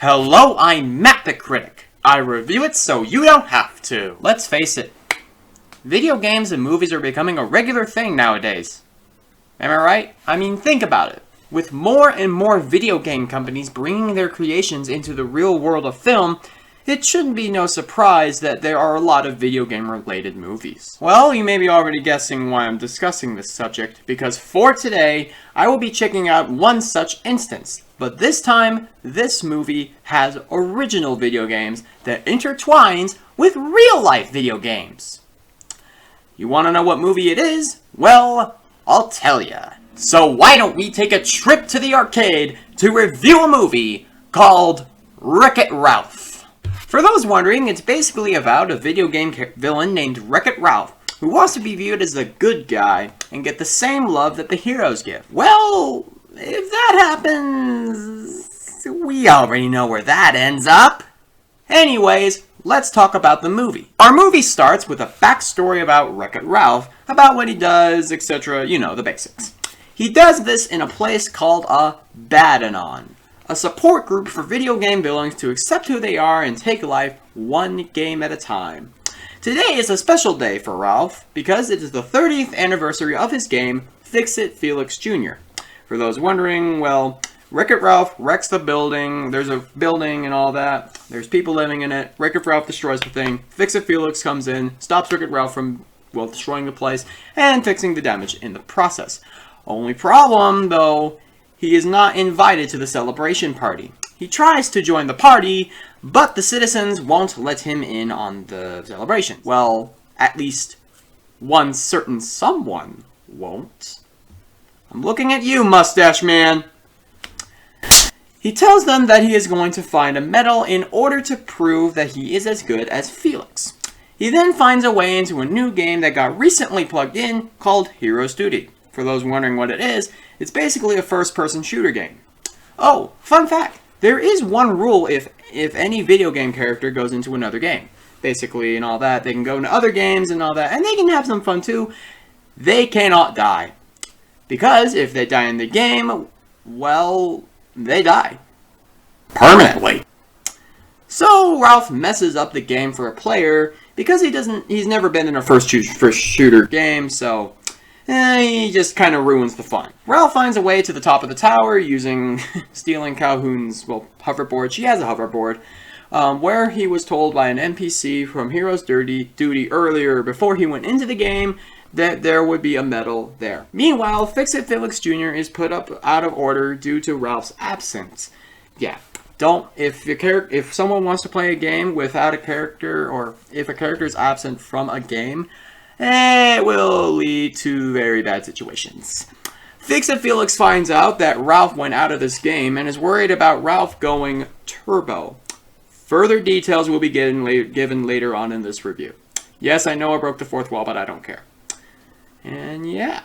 Hello, I'm Matt the Critic. I review it so you don't have to. Let's face it, video games and movies are becoming a regular thing nowadays. Am I right? I mean, think about it. With more and more video game companies bringing their creations into the real world of film, it shouldn't be no surprise that there are a lot of video game related movies. Well, you may be already guessing why I'm discussing this subject, because for today, I will be checking out one such instance. But this time, this movie has original video games that intertwines with real-life video games. You want to know what movie it is? Well, I'll tell ya. So why don't we take a trip to the arcade to review a movie called Wreck-It Ralph. For those wondering, it's basically about a video game villain named Wreck-It Ralph, who wants to be viewed as the good guy and get the same love that the heroes give. Well, if that happens, we already know where that ends up. Anyways, let's talk about the movie. Our movie starts with a backstory about Wreck-It Ralph, about what he does, etc., you know, the basics. He does this in a place called a Badanon, a support group for video game villains to accept who they are and take life one game at a time. Today is a special day for Ralph because it is the 30th anniversary of his game, Fix-It Felix Jr. For those wondering, well, Wreck-It Ralph wrecks the building, there's a building and all that, there's people living in it, Wreck-It Ralph destroys the thing, Fix-It Felix comes in, stops Wreck-It Ralph from, well, destroying the place, and fixing the damage in the process. Only problem, though, he is not invited to the celebration party. He tries to join the party, but the citizens won't let him in on the celebration. Well, at least one certain someone won't. I'm looking at you, Mustache Man. He tells them that he is going to find a medal in order to prove that he is as good as Felix. He then finds a way into a new game that got recently plugged in called Hero's Duty. For those wondering what it is, it's basically a first-person shooter game. Oh, fun fact, there is one rule if any video game character goes into another game. Basically, and all that, they can go into other games and all that, and they can have some fun too. They cannot die. Because if they die in the game, well, they die. Permanently. So Ralph messes up the game for a player because he's never been in a first shooter game, so he just kind of ruins the fun. Ralph finds a way to the top of the tower using stealing Calhoun's, well, hoverboard. She has a hoverboard. Where he was told by an NPC from Hero's Duty earlier before he went into the game that there would be a medal there. Meanwhile, Fix-It Felix Jr. is put up out of order due to Ralph's absence. Yeah, if someone wants to play a game without a character, or if a character is absent from a game, it will lead to very bad situations. Fix-It Felix finds out that Ralph went out of this game and is worried about Ralph going turbo. Further details will be given later on in this review. Yes, I know I broke the fourth wall, but I don't care. And yeah,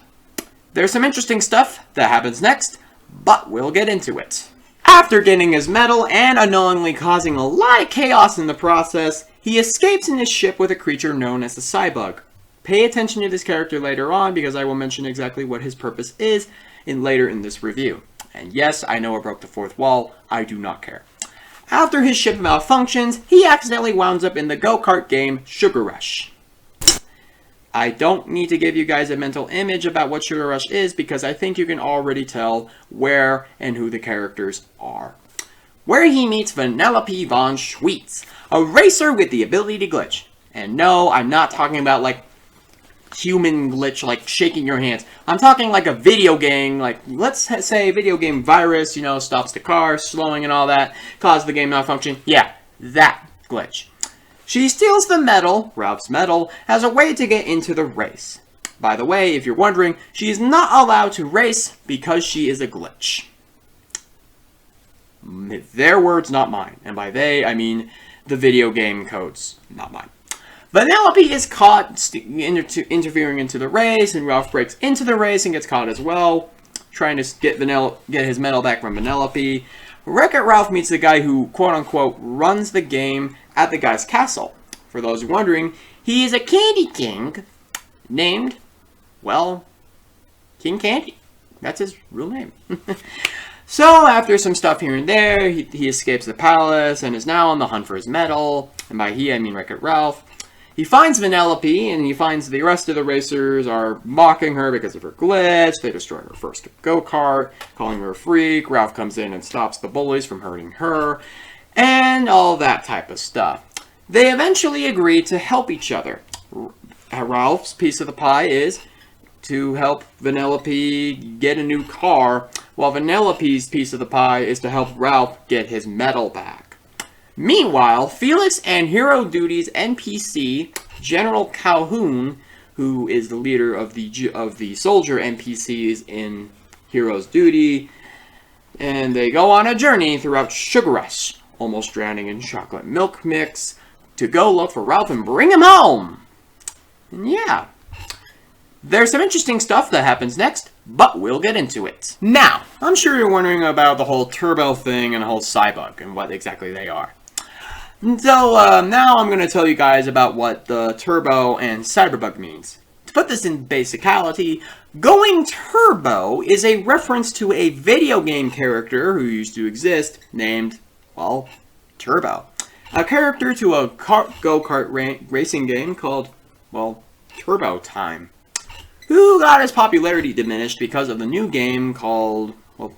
there's some interesting stuff that happens next, but we'll get into it. After getting his medal and unknowingly causing a lot of chaos in the process, he escapes in his ship with a creature known as the Cybug. Pay attention to this character later on because I will mention exactly what his purpose is later in this review. And yes, I know I broke the fourth wall, I do not care. After his ship malfunctions, he accidentally wounds up in the go-kart game Sugar Rush. I don't need to give you guys a mental image about what Sugar Rush is because I think you can already tell where and who the characters are. Where he meets Vanellope von Schweetz, a racer with the ability to glitch. And no, I'm not talking about like human glitch, like shaking your hands. I'm talking like a video game, like let's say a video game virus, you know, stops the car, slowing and all that, cause the game malfunction. Yeah, that glitch. She steals the medal, Ralph's medal, as a way to get into the race. By the way, if you're wondering, she is not allowed to race because she is a glitch. Their words, not mine. And by they, I mean the video game codes, not mine. Vanellope is caught interfering into the race, and Ralph breaks into the race and gets caught as well, trying to get his medal back from Vanellope. Wreck-It Ralph meets the guy who, quote-unquote, runs the game at the guy's castle. For those wondering, he is a candy king named, well, King Candy. That's his real name. So after some stuff here and there, he escapes the palace and is now on the hunt for his medal. And by he, I mean Wreck-It Ralph. He finds Vanellope, and he finds the rest of the racers are mocking her because of her glitch. They destroy her first go-kart, calling her a freak. Ralph comes in and stops the bullies from hurting her, and all that type of stuff. They eventually agree to help each other. Ralph's piece of the pie is to help Vanellope get a new car, while Vanellope's piece of the pie is to help Ralph get his medal back. Meanwhile, Felix and Hero Duty's NPC, General Calhoun, who is the leader of the soldier NPCs in Hero's Duty, and they go on a journey throughout Sugar Rush, almost drowning in chocolate milk mix, to go look for Ralph and bring him home. And yeah, there's some interesting stuff that happens next, but we'll get into it. Now, I'm sure you're wondering about the whole Turbo thing and the whole Cybug and what exactly they are. So, now I'm going to tell you guys about what the Turbo and Cyberbug means. To put this in basicality, going Turbo is a reference to a video game character who used to exist named, well, Turbo. A character to a go-kart racing game called, well, Turbo Time, who got his popularity diminished because of the new game called, well,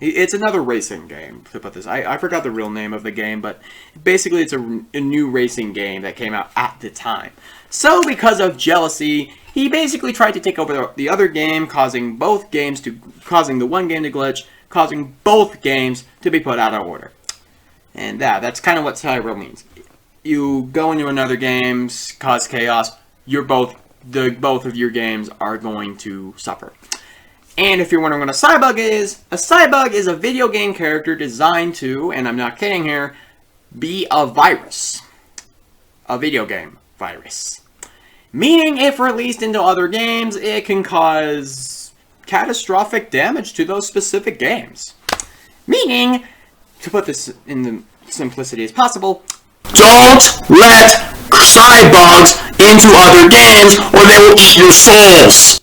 it's another racing game, to put this. I forgot the real name of the game, but basically it's a new racing game that came out at the time. So because of jealousy, he basically tried to take over the other game, causing the one game to glitch, causing both games to be put out of order. And that's kind of what Cyber means. You go into another game, cause chaos, both of your games are going to suffer. And if you're wondering what a Cybug is a video game character designed to, and I'm not kidding here, be a virus. A video game virus. Meaning, if released into other games, it can cause catastrophic damage to those specific games. Meaning, to put this in the simplicity as possible, don't let Cybugs into other games or they will eat your souls!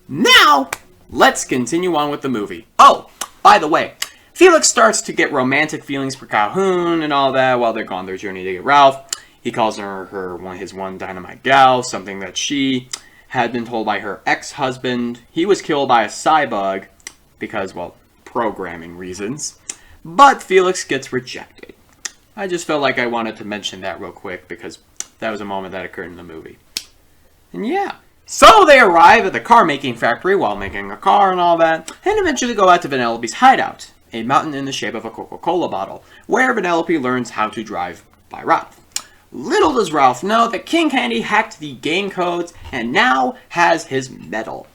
Now, let's continue on with the movie. Oh, by the way, Felix starts to get romantic feelings for Calhoun and all that while they're on their journey to get Ralph. He calls her his one dynamite gal, something that she had been told by her ex-husband. He was killed by a Cybug because, well, programming reasons. But Felix gets rejected. I just felt like I wanted to mention that real quick because that was a moment that occurred in the movie. And yeah. So they arrive at the car-making factory while making a car and all that, and eventually go out to Vanellope's hideout, a mountain in the shape of a Coca-Cola bottle, where Vanellope learns how to drive by Ralph. Little does Ralph know that King Candy hacked the game codes and now has his medal.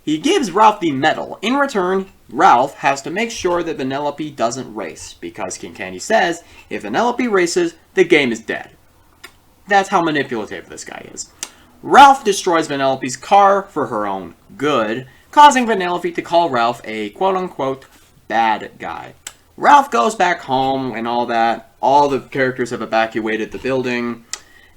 He gives Ralph the medal. In return, Ralph has to make sure that Vanellope doesn't race, because King Candy says if Vanellope races, the game is dead. That's how manipulative this guy is. Ralph destroys Vanellope's car for her own good, causing Vanellope to call Ralph a quote-unquote bad guy. Ralph goes back home and all that. All the characters have evacuated the building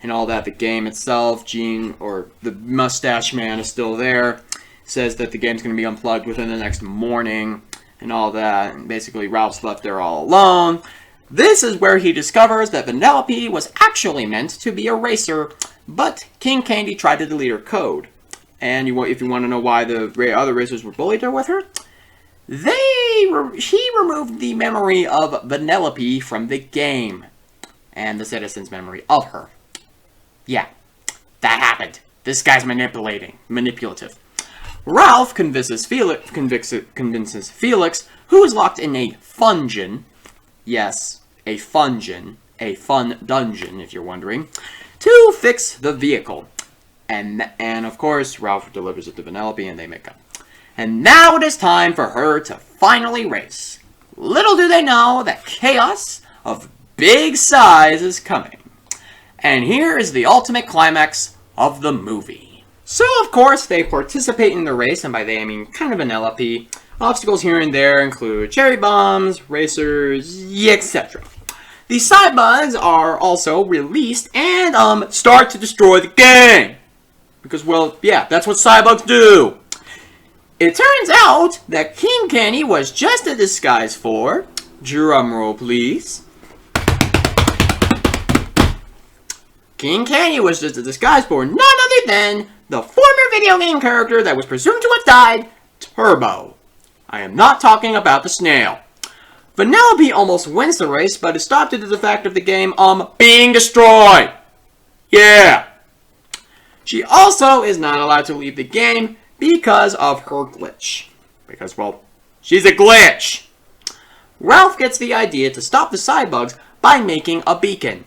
and all that. The game itself, Gene, or the mustache man, is still there. Says that the game's going to be unplugged within the next morning and all that. And basically, Ralph's left there all alone. This is where he discovers that Vanellope was actually meant to be a racer, but King Candy tried to delete her code. And if you want to know why the other racers were bullied with her, he removed the memory of Vanellope from the game, and the citizens' memory of her. Yeah, that happened. This guy's manipulative. Ralph convinces Felix, who is locked in a fungeon. Yes, a fungeon, a fun dungeon, if you're wondering, to fix the vehicle. And of course, Ralph delivers it to Vanellope and they make up. And now it is time for her to finally race. Little do they know that chaos of big size is coming. And here is the ultimate climax of the movie. So, of course, they participate in the race, and by they I mean kind of Vanellope. Obstacles here and there include cherry bombs, racers, etc. The Cybugs are also released and start to destroy the game. Because, well, yeah, that's what Cybugs do. It turns out that King Candy was just a disguise for, drumroll please, King Candy was just a disguise for none other than the former video game character that was presumed to have died, Turbo. I am not talking about the snail. Vanellope almost wins the race, but is stopped due to the fact of the game being destroyed. Yeah. She also is not allowed to leave the game because of her glitch. Because, well, she's a glitch. Ralph gets the idea to stop the Cybugs by making a beacon.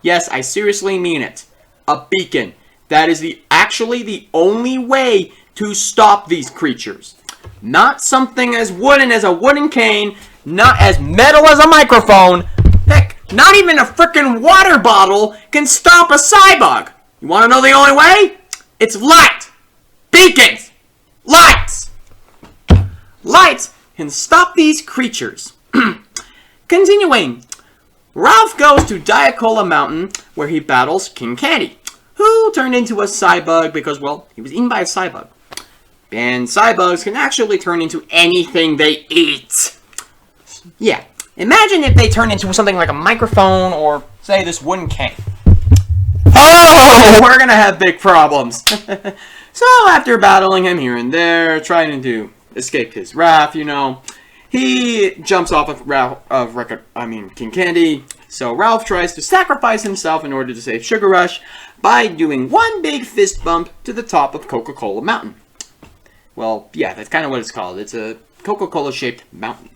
Yes, I seriously mean it. A beacon. That is actually the only way to stop these creatures. Not something as wooden as a wooden cane, not as metal as a microphone. Heck, not even a frickin' water bottle can stop a Cybug. You want to know the only way? It's light. Beacons. Lights. Lights can stop these creatures. Continuing. Ralph goes to Diacola Mountain, where he battles King Candy, who turned into a Cybug because, well, he was eaten by a Cybug. And Cybugs can actually turn into anything they eat. Yeah, imagine if they turn into something like a microphone or, say, this wooden cane. Oh, we're gonna have big problems. So after battling him here and there, trying to escape his wrath, you know, he jumps off of King Candy. So Ralph tries to sacrifice himself in order to save Sugar Rush by doing one big fist bump to the top of Coca-Cola Mountain. Well, yeah, that's kind of what it's called. It's a Coca-Cola shaped mountain.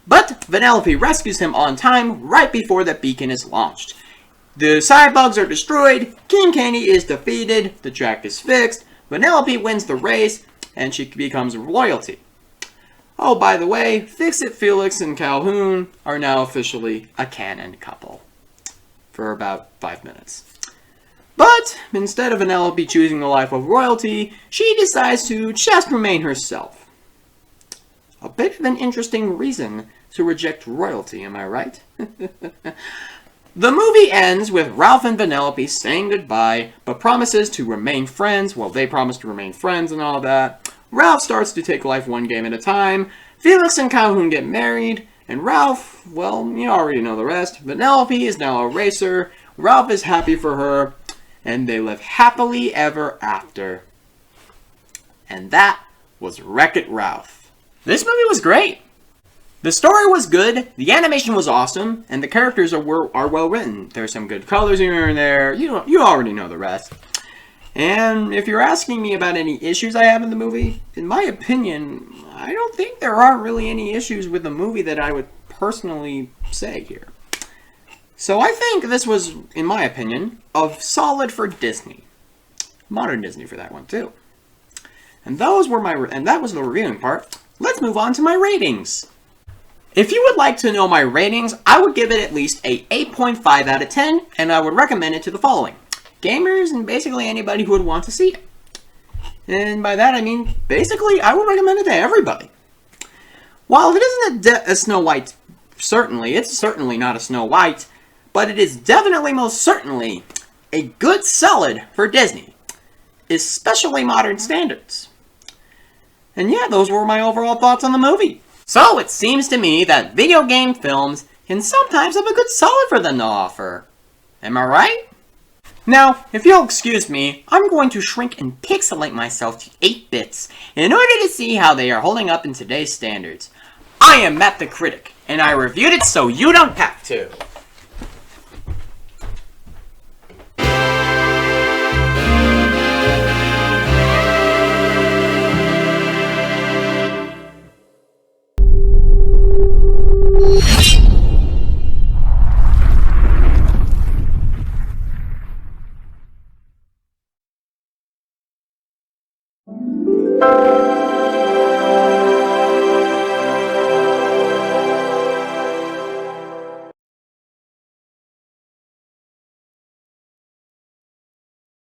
But Vanellope rescues him on time right before the beacon is launched. The Cybugs are destroyed, King Candy is defeated, the track is fixed, Vanellope wins the race, and she becomes royalty. Oh, by the way, Fix-It Felix and Calhoun are now officially a canon couple. For about 5 minutes. But, instead of Vanellope choosing the life of royalty, she decides to just remain herself. A bit of an interesting reason to reject royalty, am I right? The movie ends with Ralph and Vanellope saying goodbye, but promises to remain friends. Well, they promise to remain friends and all that. Ralph starts to take life one game at a time. Felix and Calhoun get married. And Ralph, well, you already know the rest. Vanellope is now a racer. Ralph is happy for her. And they live happily ever after. And that was Wreck-It Ralph. This movie was great. The story was good, the animation was awesome, and the characters are well written. There's some good colors here and there. You already know the rest. And if you're asking me about any issues I have in the movie, in my opinion, I don't think there are really any issues with the movie that I would personally say here. So I think this was, in my opinion, solid for Disney. Modern Disney for that one too. And that was the reviewing part. Let's move on to my ratings. If you would like to know my ratings, I would give it at least a 8.5 out of 10, and I would recommend it to the following. Gamers and basically anybody who would want to see it. And by that I mean, basically, I would recommend it to everybody. While it isn't a Snow White, it's certainly not a Snow White, but it is definitely most certainly a good solid for Disney, especially modern standards. And yeah, those were my overall thoughts on the movie. So it seems to me that video game films can sometimes have a good solid for them to offer. Am I right? Now, if you'll excuse me, I'm going to shrink and pixelate myself to 8 bits in order to see how they are holding up in today's standards. I am Matt the Critic, and I reviewed it so you don't have to.